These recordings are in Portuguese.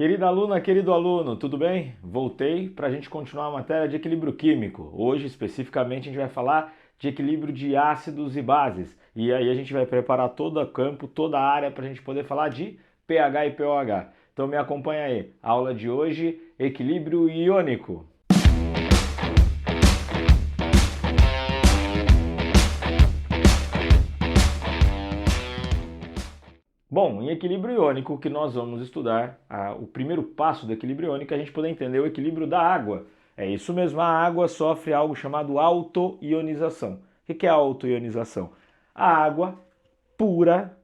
Querida aluna, querido aluno, tudo bem? Voltei para a gente continuar a matéria de equilíbrio químico. Hoje, especificamente, a gente vai falar de equilíbrio de ácidos e bases. E aí a gente vai preparar todo o campo, toda a área para a gente poder falar de pH e pOH. Então me acompanha aí. Aula de hoje, equilíbrio iônico. Bom, em equilíbrio iônico, o que nós vamos estudar, o primeiro passo do equilíbrio iônico é a gente poder entender o equilíbrio da água. É isso mesmo, a água sofre algo chamado autoionização. O que é autoionização? A água pura,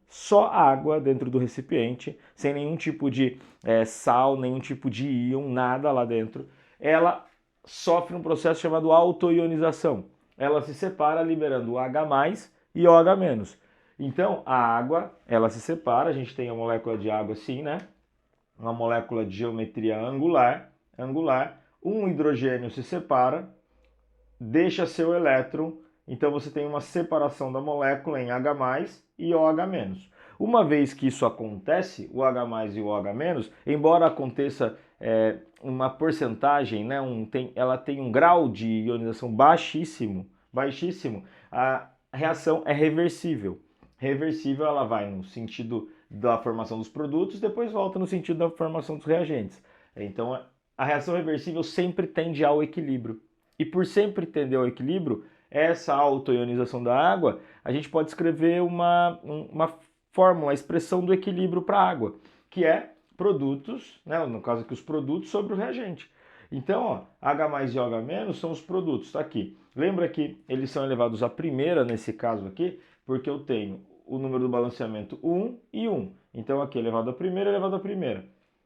só água dentro do recipiente, sem nenhum tipo de sal, nenhum tipo de íon, nada lá dentro, ela sofre um processo chamado autoionização. Ela se separa liberando H+, e OH-. Então, a água, ela se separa, a gente tem a molécula de água assim, né? Uma molécula de geometria angular, um hidrogênio se separa, deixa seu elétron, então você tem uma separação da molécula em H+ e OH-. Uma vez que isso acontece, o H+ e o OH-, embora aconteça uma porcentagem, né, ela tem um grau de ionização baixíssimo, a reação é reversível. Reversível, ela vai no sentido da formação dos produtos, depois volta no sentido da formação dos reagentes. Então, a reação reversível sempre tende ao equilíbrio. E por sempre tender ao equilíbrio, essa autoionização da água, a gente pode escrever uma fórmula, a expressão do equilíbrio para a água, que é produtos, né, no caso aqui os produtos sobre o reagente. Então, ó, H+ e OH- são os produtos, está aqui. Lembra que eles são elevados à primeira nesse caso aqui, porque eu tenho o número do balanceamento 1 e 1. Então aqui elevado à primeira.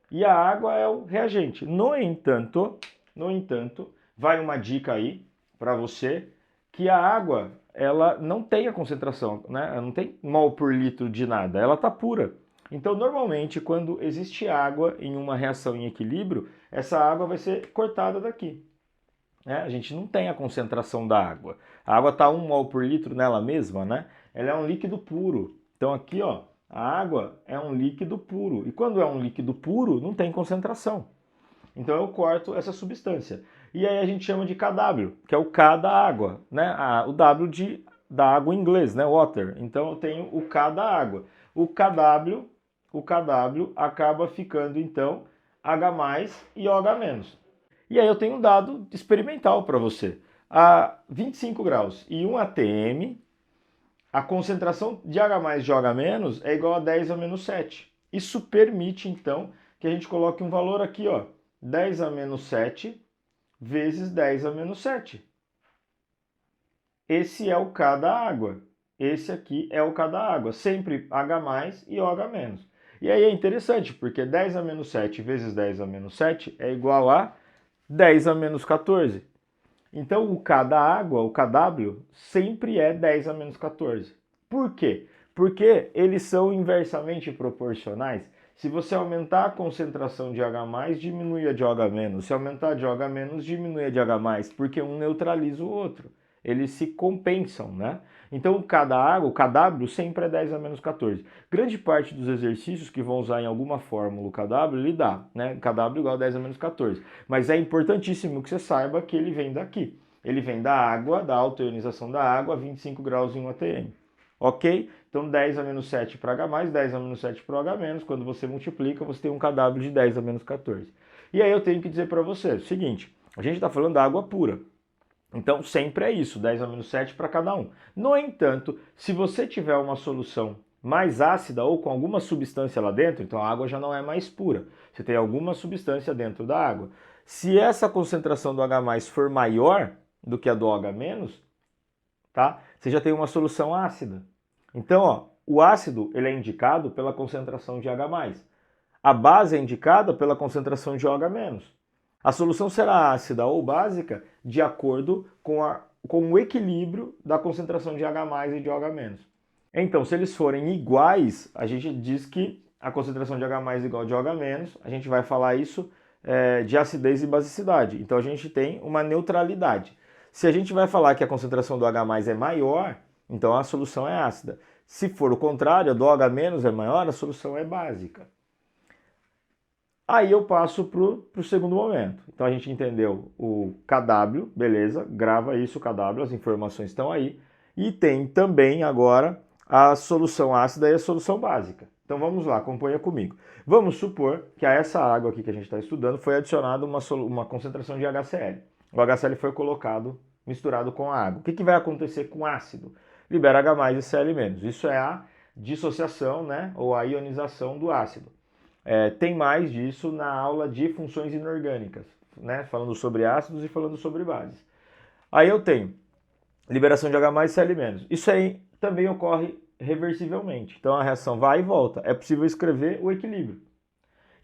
E a água é o reagente. No entanto, vai uma dica aí para você, que a água, ela não tem a concentração, né? Ela não tem mol por litro de nada, ela está pura. Então, normalmente, quando existe água em uma reação em equilíbrio, essa água vai ser cortada daqui. A gente não tem a concentração da água. A água está 1 mol por litro nela mesma, né? Ela é um líquido puro. Então aqui, ó, a água é um líquido puro. E quando é um líquido puro, não tem concentração. Então eu corto essa substância. E aí a gente chama de KW, que é o K da água, né? O W da água em inglês, né? Water. Então eu tenho o K da água. O KW acaba ficando então H+ e OH-. E aí eu tenho um dado experimental para você. A 25 graus e 1 atm, a concentração de H+ de OH- é igual a 10 a menos 7. Isso permite, então, que a gente coloque um valor aqui, ó, 10 a menos 7 vezes 10 a menos 7. Esse é o K da água. Esse aqui é o K da água. Sempre H+ e OH-. E aí é interessante, porque 10 a menos 7 vezes 10 a menos 7 é igual a 10 a menos 14. Então o K da água, o KW, sempre é 10 a menos 14. Por quê? Porque eles são inversamente proporcionais. Se você aumentar a concentração de H+, diminui a de OH-. Se aumentar a de OH-, diminui a de H+, porque um neutraliza o outro. Eles se compensam, né? Então o K da água, o KW, sempre é 10 a menos 14. Grande parte dos exercícios que vão usar em alguma fórmula o KW, ele dá, né? KW igual a 10 a menos 14. Mas é importantíssimo que você saiba que ele vem daqui. Ele vem da água, da autoionização da água, a 25 graus em 1 atm. Ok? Então 10 a menos 7 para H+, 10 a menos 7 para OH-. Quando você multiplica, você tem um KW de 10 a menos 14. E aí eu tenho que dizer para você o seguinte, a gente está falando da água pura. Então sempre é isso, 10 a menos 7 para cada um. No entanto, se você tiver uma solução mais ácida ou com alguma substância lá dentro, então a água já não é mais pura. Você tem alguma substância dentro da água. Se essa concentração do H+ for maior do que a do OH-, tá? Você já tem uma solução ácida. Então, ó, o ácido ele é indicado pela concentração de H+. A base é indicada pela concentração de OH-. A solução será ácida ou básica de acordo com o equilíbrio da concentração de H+ e de OH-. Então, se eles forem iguais, a gente diz que a concentração de H+ é igual a de OH-, a gente vai falar isso de acidez e basicidade. Então, a gente tem uma neutralidade. Se a gente vai falar que a concentração do H+ é maior, então a solução é ácida. Se for o contrário, a do OH- é maior, a solução é básica. Aí eu passo para o segundo momento. Então a gente entendeu o KW, beleza, grava isso, o KW, as informações estão aí. E tem também agora a solução ácida e a solução básica. Então vamos lá, acompanha comigo. Vamos supor que a essa água aqui que a gente está estudando foi adicionada uma concentração de HCl. O HCl foi colocado, misturado com a água. O que vai acontecer com o ácido? Libera H+, e Cl-. Isso é a dissociação, né, ou a ionização do ácido. Tem mais disso na aula de funções inorgânicas, né? Falando sobre ácidos e falando sobre bases. Aí eu tenho liberação de H+, e Cl-. Isso aí também ocorre reversivelmente. Então a reação vai e volta. É possível escrever o equilíbrio.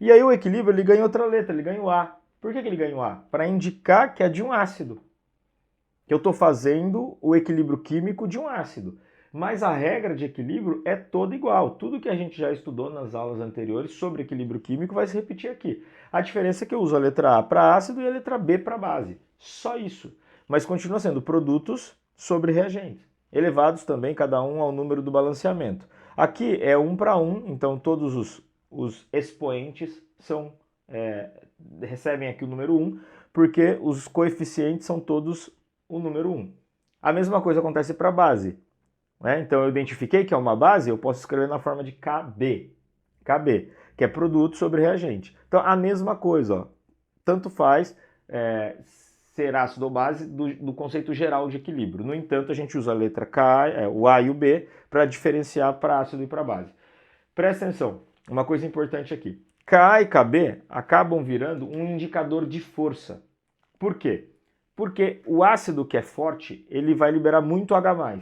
E aí o equilíbrio ele ganha outra letra, ele ganha o A. Por que ele ganha o A? Para indicar que é de um ácido. Que eu estou fazendo o equilíbrio químico de um ácido. Mas a regra de equilíbrio é toda igual. Tudo que a gente já estudou nas aulas anteriores sobre equilíbrio químico vai se repetir aqui. A diferença é que eu uso a letra A para ácido e a letra B para base. Só isso. Mas continua sendo produtos sobre reagentes. Elevados também, cada um ao número do balanceamento. Aqui é 1 para 1, então todos os expoentes recebem aqui o número 1, porque os coeficientes são todos o número 1. A mesma coisa acontece para a base. Então eu identifiquei que é uma base, eu posso escrever na forma de KB, que é produto sobre reagente. Então a mesma coisa, ó, tanto faz ser ácido ou base do conceito geral de equilíbrio. No entanto, a gente usa a letra K, o A e o B, para diferenciar para ácido e para base. Presta atenção, uma coisa importante aqui. Ka e Kb acabam virando um indicador de força. Por quê? Porque o ácido que é forte, ele vai liberar muito H+.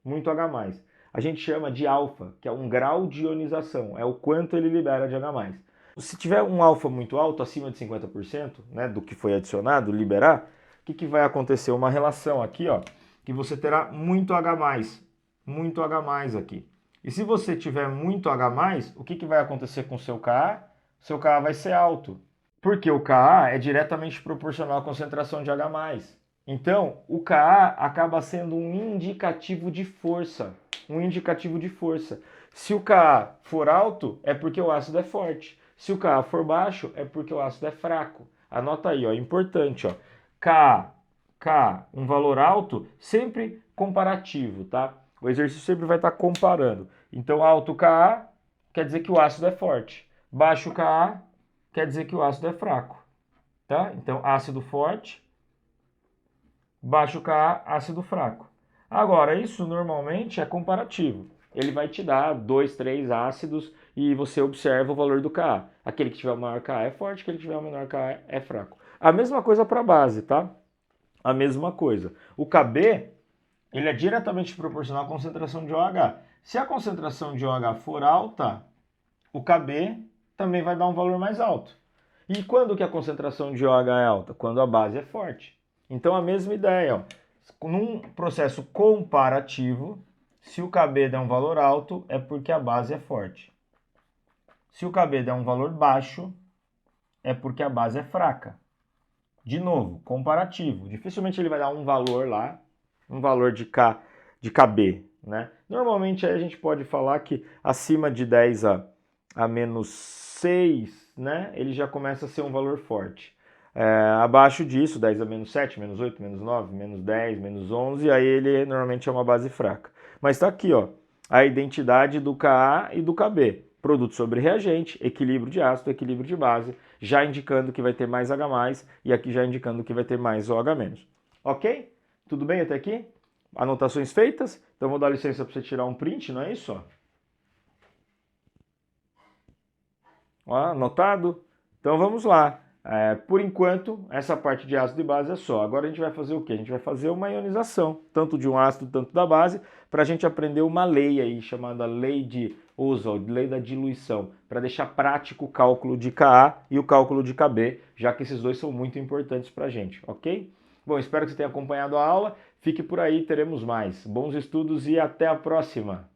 Muito H+. A gente chama de alfa, que é um grau de ionização, é o quanto ele libera de H+. Se tiver um alfa muito alto, acima de 50%, né, do que foi adicionado, liberar, o que vai acontecer? Uma relação aqui, ó, que você terá muito H+ aqui. E se você tiver muito H+, o que vai acontecer com o seu Ka? O seu Ka vai ser alto, porque o Ka é diretamente proporcional à concentração de H+. Então, o Ka acaba sendo um indicativo de força. Se o Ka for alto, é porque o ácido é forte. Se o Ka for baixo, é porque o ácido é fraco. Anota aí, ó, importante, ó. Ka, um valor alto, sempre comparativo, tá? O exercício sempre vai estar comparando. Então, alto Ka quer dizer que o ácido é forte. Baixo Ka quer dizer que o ácido é fraco, tá? Então, ácido forte, baixo Ka, ácido fraco. Agora, isso normalmente é comparativo. Ele vai te dar 2, 3 ácidos e você observa o valor do Ka. Aquele que tiver o maior Ka é forte, aquele que tiver o menor Ka é fraco. A mesma coisa para a base, tá? A mesma coisa. O Kb, ele é diretamente proporcional à concentração de OH. Se a concentração de OH for alta, o Kb também vai dar um valor mais alto. E quando que a concentração de OH é alta? Quando a base é forte. Então a mesma ideia, ó. Num processo comparativo, se o Kb der um valor alto, é porque a base é forte. Se o Kb der um valor baixo, é porque a base é fraca. De novo, comparativo. Dificilmente ele vai dar um valor lá, um valor de Kb, né? Normalmente aí a gente pode falar que acima de 10 a menos 6, né, ele já começa a ser um valor forte. Abaixo disso, 10 a menos 7, menos 8, menos 9, menos 10, menos 11, aí ele normalmente é uma base fraca. Mas está aqui, ó, a identidade do Ka e do Kb. Produto sobre reagente, equilíbrio de ácido, equilíbrio de base, já indicando que vai ter mais H+, e aqui já indicando que vai ter mais OH-. Ok? Tudo bem até aqui? Anotações feitas? Então vou dar licença para você tirar um print, não é isso? Ó, anotado? Então vamos lá. Por enquanto, essa parte de ácido e base é só. Agora a gente vai fazer o quê? A gente vai fazer uma ionização, tanto de um ácido, tanto da base, para a gente aprender uma lei aí, chamada lei de Oswald, lei da diluição, para deixar prático o cálculo de Ka e o cálculo de Kb, já que esses dois são muito importantes para a gente, ok? Bom, espero que você tenha acompanhado a aula. Fique por aí, teremos mais. Bons estudos e até a próxima!